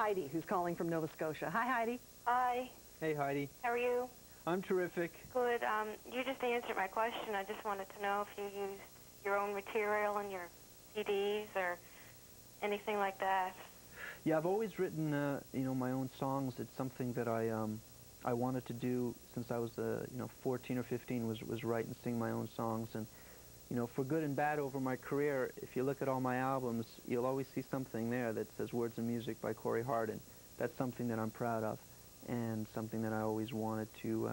Heidi, who's calling from Nova Scotia. Hi, Heidi. Hi. Hey, Heidi. How are you? I'm terrific. Good. You just answered my question. I just wanted to know if you used your own material in your CDs or anything like that. Yeah, I've always written, my own songs. It's something that I wanted to do since I was, 14 or 15. Was write and sing my own songs, and for good and bad over my career, if you look at all my albums, you'll always see something there that says Words and Music by Hart. That's something that I'm proud of, and something that I always wanted to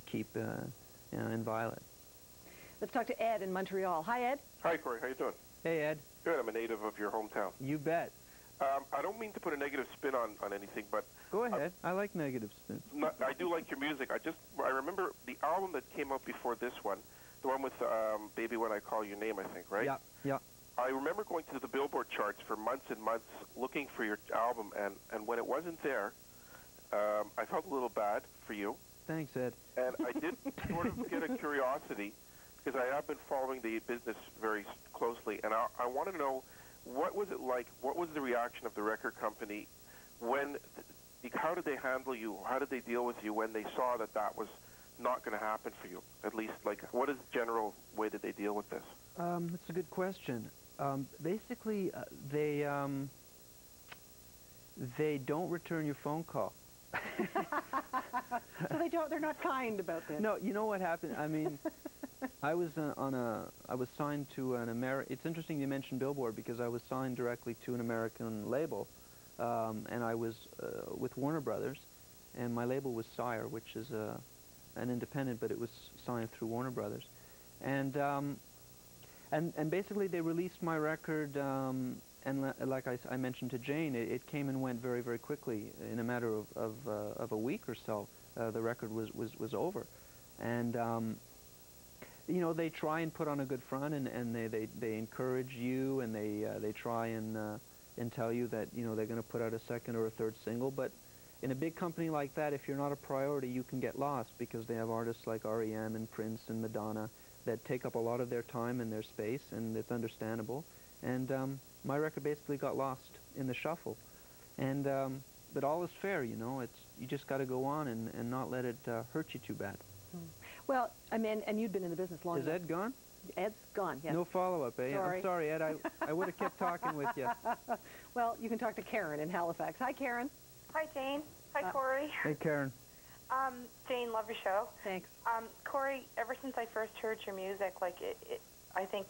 keep, in Violet. Let's talk to Ed in Montreal. Hi, Ed. Hi, Corey. How you doing? Hey, Ed. Good. I'm a native of your hometown. You bet. I don't mean to put a negative spin on anything, but... Go ahead. I like negative spins. I do like your music. I remember the album that came out before this one, the one with Baby When I Call Your Name, I think, right? Yeah, yeah. I remember going to the Billboard charts for months and months looking for your album, and when it wasn't there, I felt a little bad for you. Thanks, Ed. And I did sort of get a curiosity, because I have been following the business very closely, and I want to know, what was it like, what was the reaction of the record company when, how did they handle you, how did they deal with you when they saw that that was not going to happen for you? At least, like, what is the general way that they deal with this? That's a good question. Basically, they don't return your phone call. So they're not kind about this. No, you know what happened? I mean, I was signed to an it's interesting you mentioned Billboard, because I was signed directly to an American label, and I was with Warner Brothers, and my label was Sire, which is an independent, but it was signed through Warner Brothers, and basically they released my record, and like I mentioned to Jane, it came and went very, very quickly. In a matter of a week or so, the record was over, and they try and put on a good front, and they encourage you, and they try and tell you that they're going to put out a second or a third single, but in a big company like that, if you're not a priority, you can get lost, because they have artists like R.E.M. and Prince and Madonna that take up a lot of their time and their space, and it's understandable. And my record basically got lost in the shuffle. And but all is fair, you just got to go on and not let it hurt you too bad. Well, I mean, and you'd been in the business long enough. Is Ed gone? Ed's gone, yes. No follow-up, eh? Sorry. I'm sorry, Ed. I would have kept talking with you. Well, you can talk to Karen in Halifax. Hi, Karen. Hi, Jane. Hi, Corey. Hey, Karen. Jane, love your show. Thanks. Corey, ever since I first heard your music, I think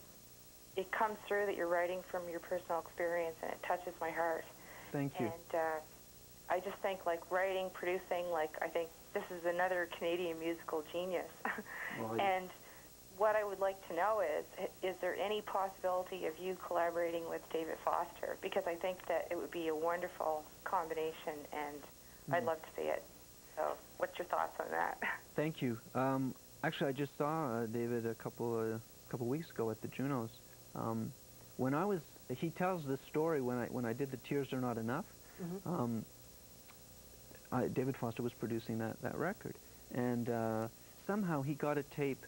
it comes through that you're writing from your personal experience, and it touches my heart. Thank you. And I just think, writing, producing, I think this is another Canadian musical genius. Well, and what I would like to know is there any possibility of you collaborating with David Foster? Because I think that it would be a wonderful combination, and I'd love to see it. So what's your thoughts on that? Thank you. Actually, I just saw David a couple weeks ago at the Junos. He tells this story when I did the Tears Are Not Enough. David Foster was producing that record, and somehow he got a tape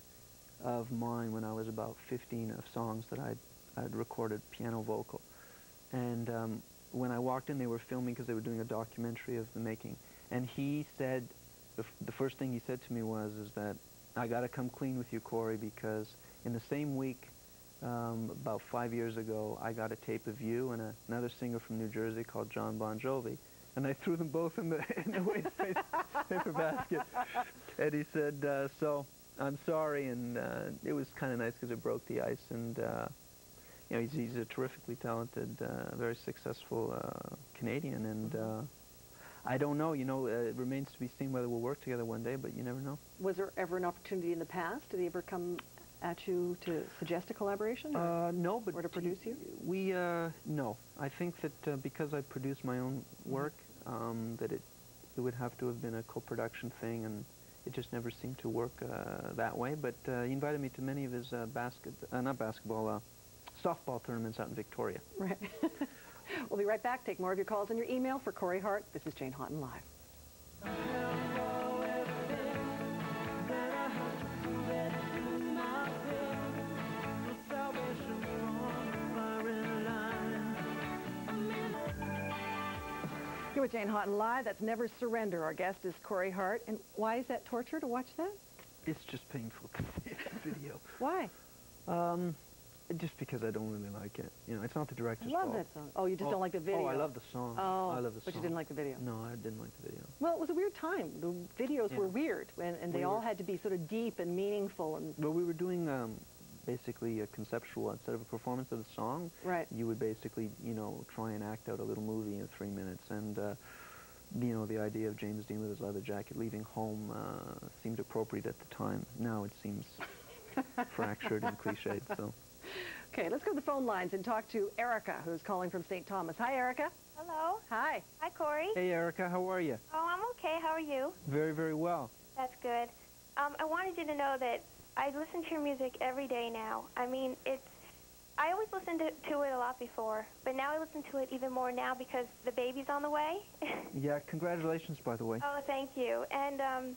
of mine when I was about 15 of songs that I'd recorded piano vocal, and when I walked in, they were filming because they were doing a documentary of the making, and he said, the first thing he said to me was that I got to come clean with you, Corey, because in the same week, about 5 years ago, I got a tape of you and another singer from New Jersey called John Bon Jovi, and I threw them both in the waste paper basket. And he said, so I'm sorry, and it was kind of nice because it broke the ice, and he's a terrifically talented, very successful Canadian, and I don't know, it remains to be seen whether we'll work together one day, but you never know. Was there ever an opportunity in the past? Did he ever come at you to suggest a collaboration? No, but... Or to produce you? No. I think that because I produce my own work, that it would have to have been a co-production thing, and it just never seemed to work that way. But he invited me to many of his softball tournaments out in Victoria. Right. We'll be right back. Take more of your calls and your email for Corey Hart. This is Jane Hawtin Live. You're with Jane Hawtin Live. That's Never Surrender. Our guest is Corey Hart. And why is that torture to watch that? It's just painful to see that video. Why? Just because I don't really like it. You know, it's not the director's I love fault. that song. Oh, you just don't like the video? Oh, I love the song. Oh, I love the song. but you didn't like the video? No, I didn't like the video. Well, it was a weird time. The videos were weird, and they all had to be sort of deep and meaningful. And well, we were doing basically a conceptual, instead of a performance of the song, right. You would basically, you know, try and act out a little movie in 3 minutes. And, you know, the idea of James Dean with his leather jacket leaving home seemed appropriate at the time. Now it seems fractured and cliched, so. Okay, let's go to the phone lines and talk to Erica, who's calling from St. Thomas. Hi, Erica. Hello. Hi. Hi, Corey. Hey, Erica, how are you? Oh, I'm okay. How are you? Very, very well. That's good. I wanted you to know that I listen to your music every day now. I mean, I always listened to it a lot before, but now I listen to it even more now because the baby's on the way. Yeah, congratulations, by the way. Oh, thank you. And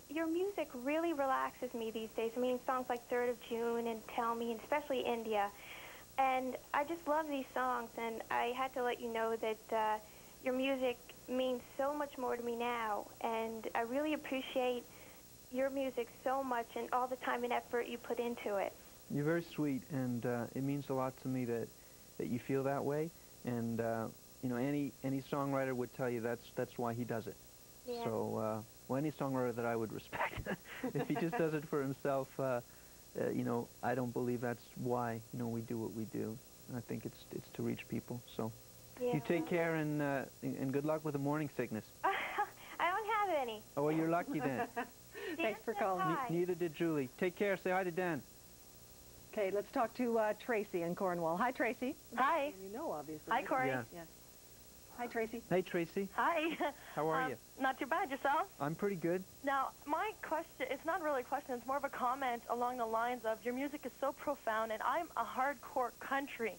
your music really relaxes me these days. I mean, songs like 3rd of June and Tell Me, and especially India. And I just love these songs, and I had to let you know that your music means so much more to me now, and I really appreciate your music so much and all the time and effort you put into it. You're very sweet, and it means a lot to me that you feel that way. And you know, any songwriter would tell you that's why he does it. Yeah. So, well, any songwriter that I would respect, if he just does it for himself, you know, I don't believe that's why, you know, we do what we do. I think it's to reach people. So, Yeah. you take care, and good luck with the morning sickness. I don't have any. Oh, well, you're lucky then. Thanks for calling. Hi. Neither did Julie. Take care. Say hi to Dan. Okay, let's talk to Tracy in Cornwall. Hi, Tracy. Hi. You know, obviously. Hi, Corey. Yeah. Yes. Hi, Tracy. Hey, Tracy. Hi. How are you? Not too bad. Yourself? I'm pretty good. Now, my question, it's not really a question, it's more of a comment along the lines of your music is so profound, and I'm a hardcore country.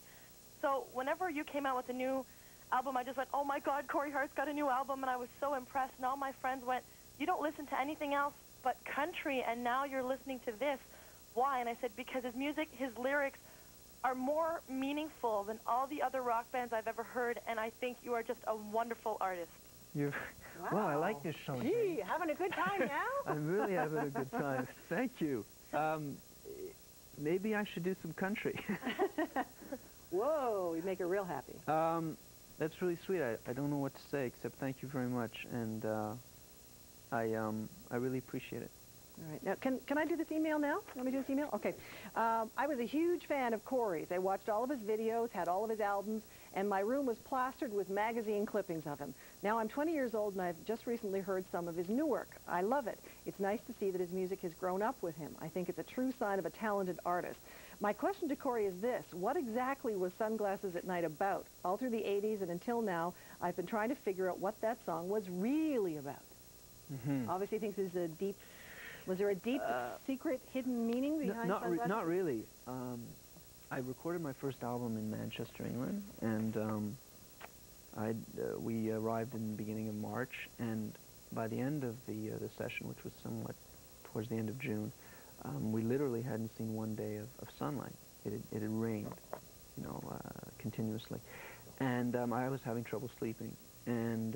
So whenever you came out with a new album, I just went, oh my God, Corey Hart's got a new album, and I was so impressed. And all my friends went, you don't listen to anything else but country, and now you're listening to this. Why? And I said, because his music, his lyrics are more meaningful than all the other rock bands I've ever heard, and I think you are just a wonderful artist. You're, Wow. Well, I like this show. Gee, having a good time now? I'm really having a good time. Thank you. Maybe I should do some country. Whoa, you make her real happy. That's really sweet. I don't know what to say except thank you very much, and I really appreciate it. All right. Now, can I do this email now? Let me do this email? Okay. I was a huge fan of Corey's. I watched all of his videos, had all of his albums, and my room was plastered with magazine clippings of him. Now I'm 20 years old, and I've just recently heard some of his new work. I love it. It's nice to see that his music has grown up with him. I think it's a true sign of a talented artist. My question to Corey is this: what exactly was Sunglasses at Night about? All through the 80s and until now, I've been trying to figure out what that song was really about. Mm-hmm. Obviously, he thinks there's a deep... Was there a deep, secret, hidden meaning behind Sunglasses? Not really. I recorded my first album in Manchester, England, and we arrived in the beginning of March, and by the end of the session, which was somewhat towards the end of June, we literally hadn't seen one day of sunlight. It had rained, you know, continuously, and I was having trouble sleeping, and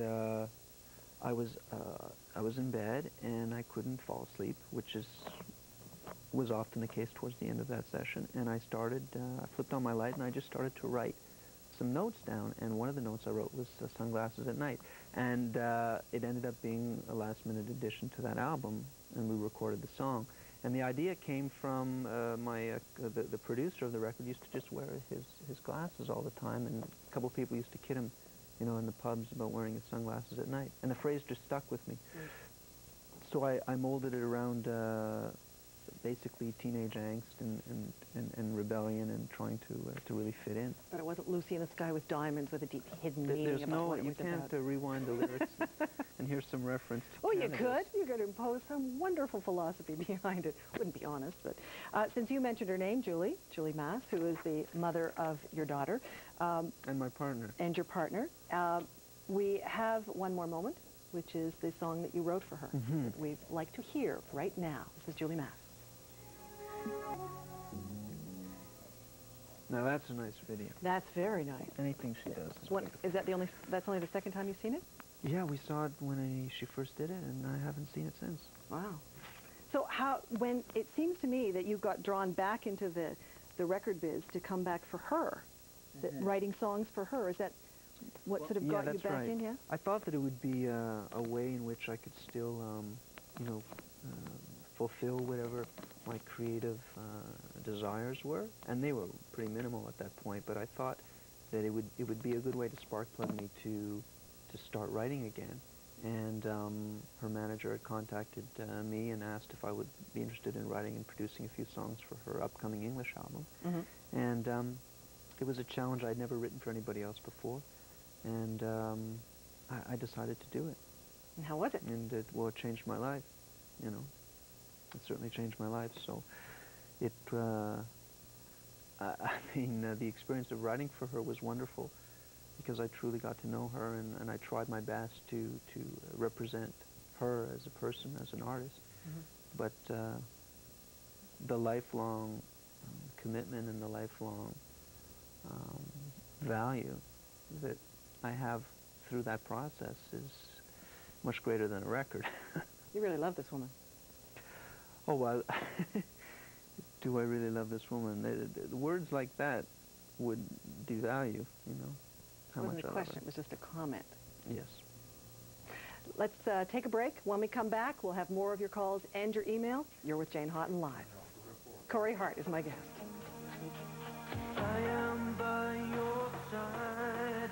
I was in bed and I couldn't fall asleep, which was often the case towards the end of that session. And I flipped on my light and I just started to write some notes down. And one of the notes I wrote was Sunglasses at Night. And it ended up being a last-minute addition to that album, and we recorded the song. And the idea came from the producer of the record used to just wear his glasses all the time, and a couple of people used to kid him, you know, in the pubs about wearing his sunglasses at night. And the phrase just stuck with me. So I molded it around basically teenage angst and rebellion and trying to really fit in. But it wasn't Lucy in the Sky with Diamonds with a deep hidden meaning There's about no, what it you was can't about. rewind the lyrics and hear some reference to Oh, you cannabis. could. You could impose some wonderful philosophy behind it. Wouldn't be honest, but since you mentioned her name, Julie Mass, who is the mother of your daughter. And my partner. And your partner. We have one more moment, which is the song that you wrote for her. Mm-hmm. That we'd like to hear right now. This is Julie Mass. Now that's a nice video. That's very nice. Anything she does is What, beautiful. is that that's only the second time you've seen it? Yeah, we saw it when she first did it, and I haven't seen it since. Wow. So when it seems to me that you got drawn back into the record biz to come back for her, that writing songs for her, is that what sort of got you back in, yeah? I thought that it would be a way in which I could still, you know, fulfill whatever my creative desires were, and they were pretty minimal at that point, but I thought that it would be a good way to spark plug me to start writing again. And her manager had contacted me and asked if I would be interested in writing and producing a few songs for her upcoming English album. And it was a challenge I'd never written for anybody else before, and I decided to do it. And how was it? And it changed my life, you know. It certainly changed my life. So it, I mean, the experience of writing for her was wonderful, because I truly got to know her, and I tried my best to represent her as a person, as an artist. But the lifelong commitment and the lifelong value that I have through that process is much greater than a record. You really love this woman. Oh, well, do I really love this woman? The words like that would devalue, you know, how much I love her. It wasn't a question, it was just a comment. Yes. Let's take a break. When we come back, we'll have more of your calls and your emails. You're with Jane Hawtin Live. Corey Hart is my guest. I am by your side.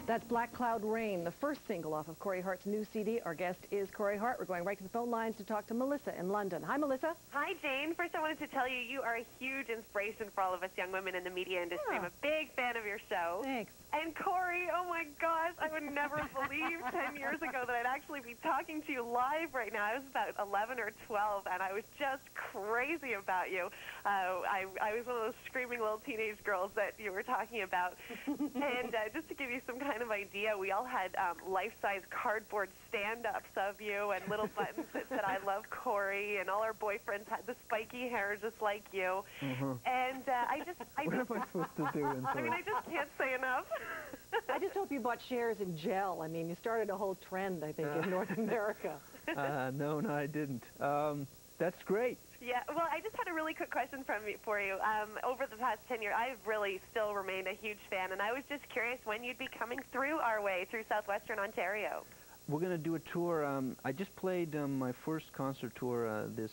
That's Black Cloud Rain, the first single off of Corey Hart's new CD. Our guest is Corey Hart. We're going right to the phone lines to talk to Melissa in London. Hi, Melissa. Hi, Jane. First, I wanted to tell you, you are a huge inspiration for all of us young women in the media industry. I'm a big fan of your show. Thanks. And Corey, oh my gosh, I would never believe 10 years ago that I'd actually be talking to you live right now. I was about 11 or 12, and I was just crazy about you. I was one of those screaming little teenage girls that you were talking about. And just to give you some kind of idea, we all had life-size cardboard stand-ups of you and little buttons that said, I love Corey, and all our boyfriends had the spiky hair just like you. And What am I supposed to do? I mean, I just can't say enough. I just hope you bought shares in gel. I mean, you started a whole trend, I think, in North America. No, I didn't. That's great. Yeah, well, I just had a really quick question for you. Over the past 10 years, I've really still remained a huge fan, and I was just curious when you'd be coming through our way, through southwestern Ontario. We're going to do a tour. I just played my first concert tour this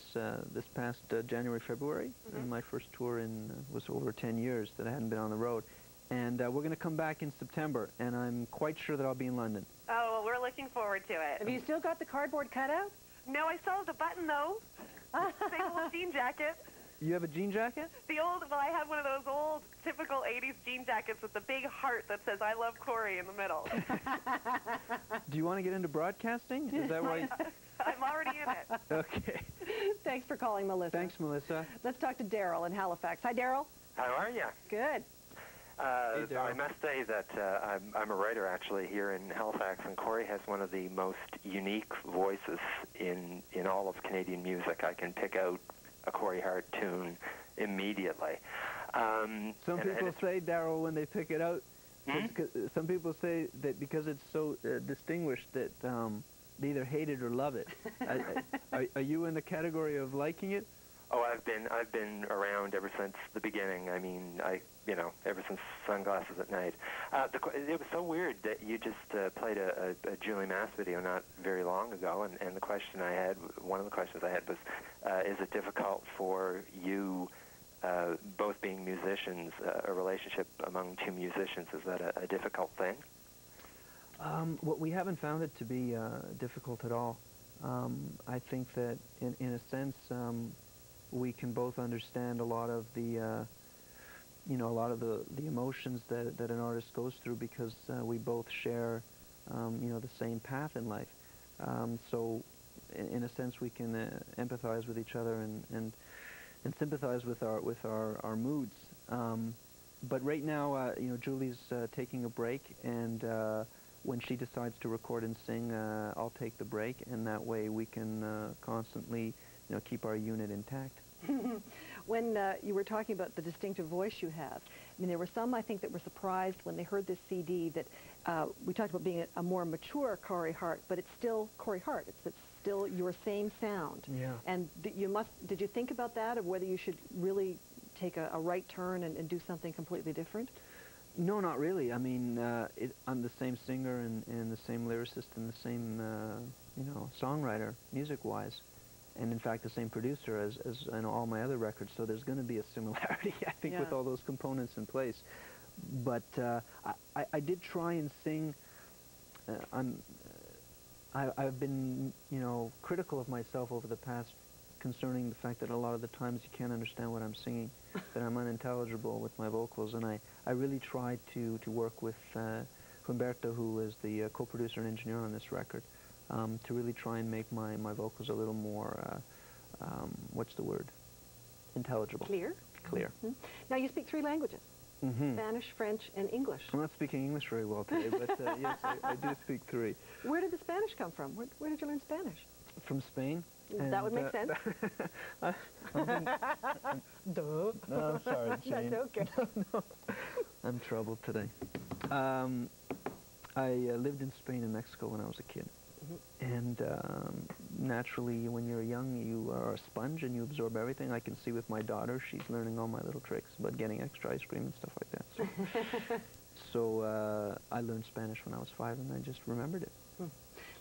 past January, February. And my first tour was over 10 years that I hadn't been on the road. And we're going to come back in September, and I'm quite sure that I'll be in London. Oh, well, we're looking forward to it. Have you still got the cardboard cutout? No, I still have the button, though. Same old jean jacket. You have a jean jacket? Well, I had one of those old, typical 80s jean jackets with the big heart that says, I love Corey in the middle. Do you want to get into broadcasting? Is that why? I'm already in it. Okay. Thanks for calling, Melissa. Thanks, Melissa. Let's talk to Daryl in Halifax. Hi, Daryl. How are you? Good. Hey, I must say that I'm a writer, actually, here in Halifax, and Corey has one of the most unique voices in all of Canadian music. I can pick out a Corey Hart tune immediately. Some people say, Daryl, when they pick it out, some people say that because it's so distinguished that they either hate it or love it. Are you in the category of liking it? Oh, I've been around ever since the beginning. I mean, ever since Sunglasses at Night. It was so weird that you just played a Julie Mass video not very long ago, and one of the questions I had was, is it difficult for you, both being musicians, a relationship among two musicians, is that a difficult thing? Well, we haven't found it to be difficult at all. I think that, in a sense, we can both understand a lot of the emotions that an artist goes through, because we both share, the same path in life. So, in a sense, we can empathize with each other and sympathize with our moods. But right now, Julie's taking a break, and when she decides to record and sing, I'll take the break, and that way we can constantly keep our unit intact. When you were talking about the distinctive voice you have, I mean, there were some, I think, that were surprised when they heard this CD that we talked about being a more mature Corey Hart, but it's still Corey Hart. It's still your same sound. Yeah. And did you think about that, of whether you should really take a right turn and do something completely different? No, not really. I mean, I'm the same singer and the same lyricist and the same, songwriter, music-wise. And in fact, the same producer as in all my other records, so there's going to be a similarity, I think, with all those components in place. But I did try and sing. I've been, critical of myself over the past concerning the fact that a lot of the times you can't understand what I'm singing, that I'm unintelligible with my vocals, and I really tried to work with Humberto, who is the co-producer and engineer on this record, to really try and make my vocals a little more, what's the word? Intelligible. Clear? Clear. Mm-hmm. Now, you speak 3 languages, Spanish, French, and English. I'm not speaking English very well today, but yes, I do speak 3. Where did the Spanish come from? Where did you learn Spanish? From Spain. That would make sense. Duh. No, I'm sorry, Jane. That's okay. No. I'm troubled today. I lived in Spain and Mexico when I was a kid. And naturally, when you're young, you are a sponge and you absorb everything. I can see with my daughter, she's learning all my little tricks about getting extra ice cream and stuff like that. So I learned Spanish when I was 5, and I just remembered it.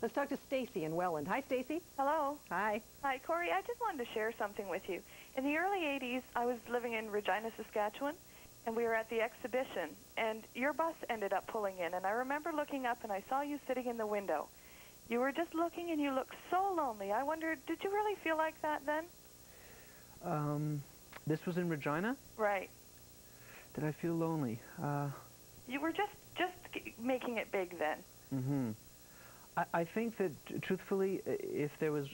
Let's talk to Stacy in Welland. Hi, Stacy. Hello. Hi. Hi, Corey. I just wanted to share something with you. In the early 80s, I was living in Regina, Saskatchewan, and we were at the exhibition, and your bus ended up pulling in, and I remember looking up, and I saw you sitting in the window. You were just looking, and you looked so lonely. I wondered, did you really feel like that then? This was in Regina? Right. Did I feel lonely? You were just making it big then. Mm-hmm. I think that, truthfully, if there was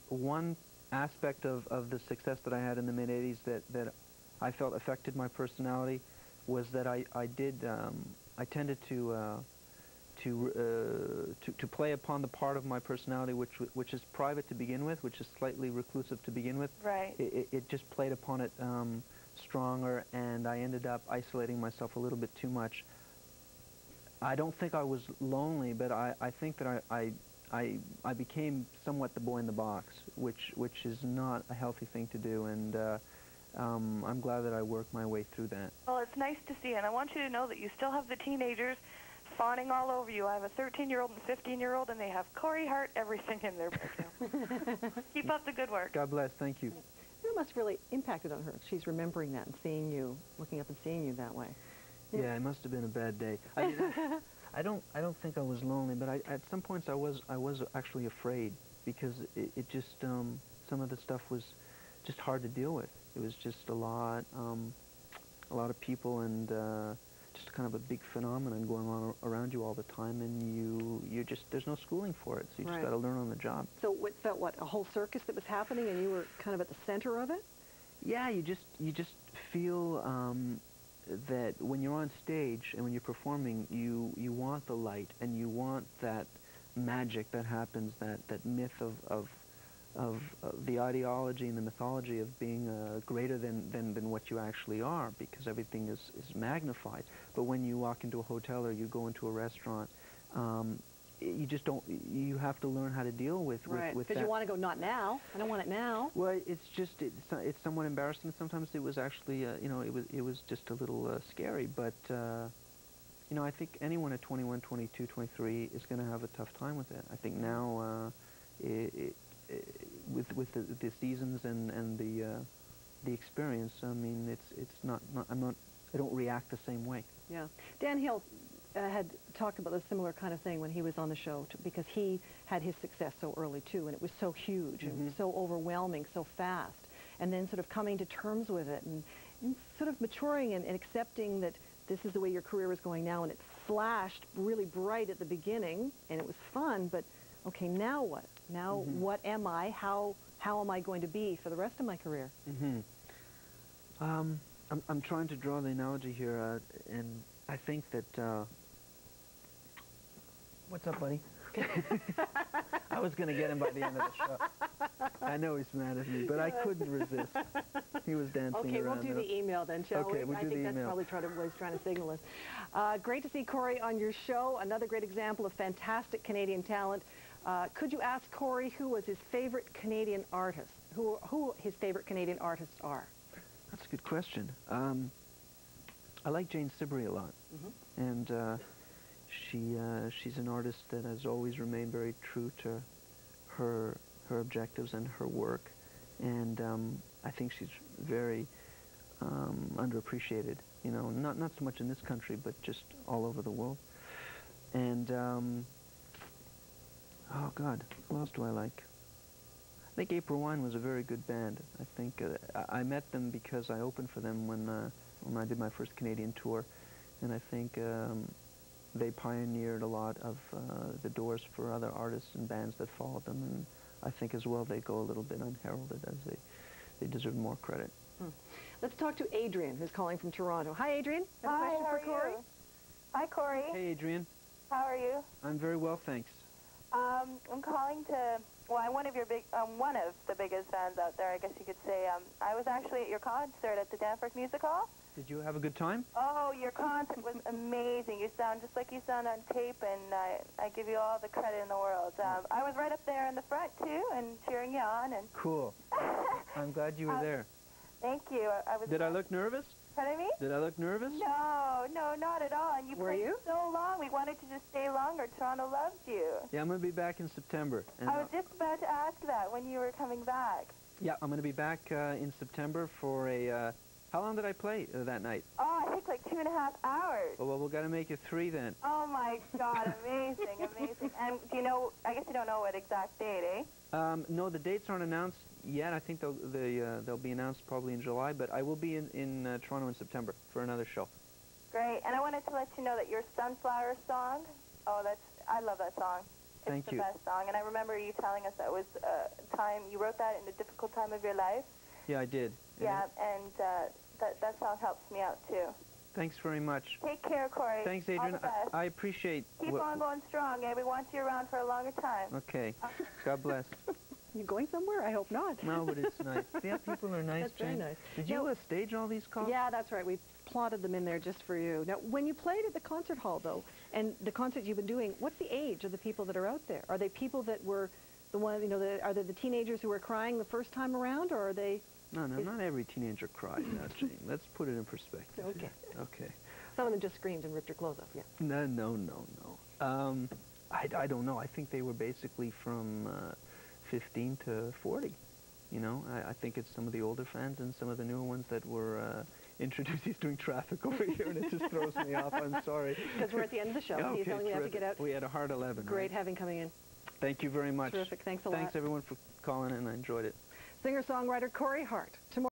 one aspect of the success that I had in the mid-'80s that I felt affected my personality, was that I tended to play upon the part of my personality which is private to begin with, which is slightly reclusive to begin with. Right. It just played upon it stronger, and I ended up isolating myself a little bit too much. I don't think I was lonely, but I think that I became somewhat the boy in the box, which is not a healthy thing to do, and I'm glad that I worked my way through that. Well, it's nice to see, and I want you to know that you still have the teenagers fawning all over you. I have a 13-year-old and 15-year-old, and they have Corey Hart everything in their bedroom. Keep up the good work. God bless. Thank you. It must have really impacted on her. She's remembering that and seeing you, looking up and seeing you that way. Yeah, it must have been a bad day. I mean, I don't think I was lonely, but at some points I was actually afraid, because it just some of the stuff was just hard to deal with. It was just a lot of people, and just kind of a big phenomenon going on around you all the time, and you just, there's no schooling for it, so you just got to learn on the job. So it felt what, a whole circus that was happening, and you were kind of at the center of it? Yeah, you just feel that when you're on stage and when you're performing, you want the light, and you want that magic that happens, that myth of the ideology and the mythology of being greater than what you actually are, because everything is magnified. But when you walk into a hotel or you go into a restaurant, you just don't, you have to learn how to deal with that. Because you want to go, not now, I don't want it now. Well, it's somewhat embarrassing. Sometimes it was actually, it was just a little scary, but I think anyone at 21, 22, 23 is going to have a tough time with it. I think now, with the seasons and the experience, I mean, I don't react the same way. Yeah. Dan Hill had talked about a similar kind of thing when he was on the show, because he had his success so early too, and it was so huge and so overwhelming so fast, and then sort of coming to terms with it and sort of maturing and accepting that this is the way your career is going now, and it flashed really bright at the beginning and it was fun, but okay, now what? Now what am I? How am I going to be for the rest of my career? I'm trying to draw the analogy here, and I think that what's up, buddy? I was going to get him by the end of the show. I know he's mad at me, but I couldn't resist. He was dancing Okay, around. we'll do the email then, shall we? Okay, we'll do the email. I think that's probably what he's trying to signal us. Great to see Corey on your show. Another great example of fantastic Canadian talent. Could you ask Corey who was his favorite Canadian artist? Who his favorite Canadian artists are? That's a good question. I like Jane Siberry a lot, and she's an artist that has always remained very true to her objectives and her work, and I think she's very underappreciated. You know, not so much in this country, but just all over the world. And oh God, who else do I like? I think April Wine was a very good band. I think I met them because I opened for them when I did my first Canadian tour, and I think they pioneered a lot of the doors for other artists and bands that followed them, and I think as well they go a little bit unheralded, as they deserve more credit. Let's talk to Adrian, who's calling from Toronto. Hi, Adrian. Have a question for Corey? Hi, Corey. Hey, Adrian. How are you? I'm very well, thanks. I'm calling to, well, I'm one of the biggest fans out there, I guess you could say. I was actually at your concert at the Danforth Music Hall. Did you have a good time? Oh, your concert was amazing. You sound just like you sound on tape, and I give you all the credit in the world. I was right up there in the front, too, and cheering you on. And Cool. I'm glad you were there. Thank you. Did I look nervous? Pardon me? Did I look nervous? No, not at all. And you played so long. We wanted you to stay longer. Toronto loved you. Yeah, I'm going to be back in September. And I was just about to ask that when you were coming back. Yeah, I'm going to be back in September for a... how long did I play that night? Oh, I think like 2.5 hours. Well, we've got to make it 3 then. Oh, my God. Amazing, amazing. And do you know, I guess you don't know what exact date, eh? No, the dates aren't announced yet. I think they'll be announced probably in July, but I will be in Toronto in September for another show. Great. And I wanted to let you know that your Sunflower song, I love that song. Thank you. It's the best song. And I remember you telling us that was you wrote that in a difficult time of your life. Yeah, I did. Yeah, and that song helps me out, too. Thanks very much. Take care, Corey. Thanks, Adrian. All the best. I appreciate... Keep on going strong, eh? We want you around for a longer time. Okay. God bless. You going somewhere? I hope not. No, but it's nice. Yeah, people are nice. That's very nice. Did you stage all these calls? Yeah, that's right. We plotted them in there just for you. Now, when you played at the concert hall, though, and the concerts you've been doing, what's the age of the people that are out there? Are they people that were the ones, are they the teenagers who were crying the first time around, or are they... No, not every teenager cried now, Jane. Let's put it in perspective. Okay. Okay. Some of them just screamed and ripped your clothes off, yeah. No. I don't know. I think they were basically from 15 to 40. You know, I think it's some of the older fans and some of the newer ones that were introduced. He's doing traffic over here, and it just throws me off. I'm sorry. Because we're at the end of the show. Yeah, okay, He's telling me we have to get out. We had a hard 11. Great right? having coming in. Thank you very much. Terrific. Thanks a lot. Thanks, everyone, for calling in. I enjoyed it. Singer-songwriter Corey Hart. Tomorrow.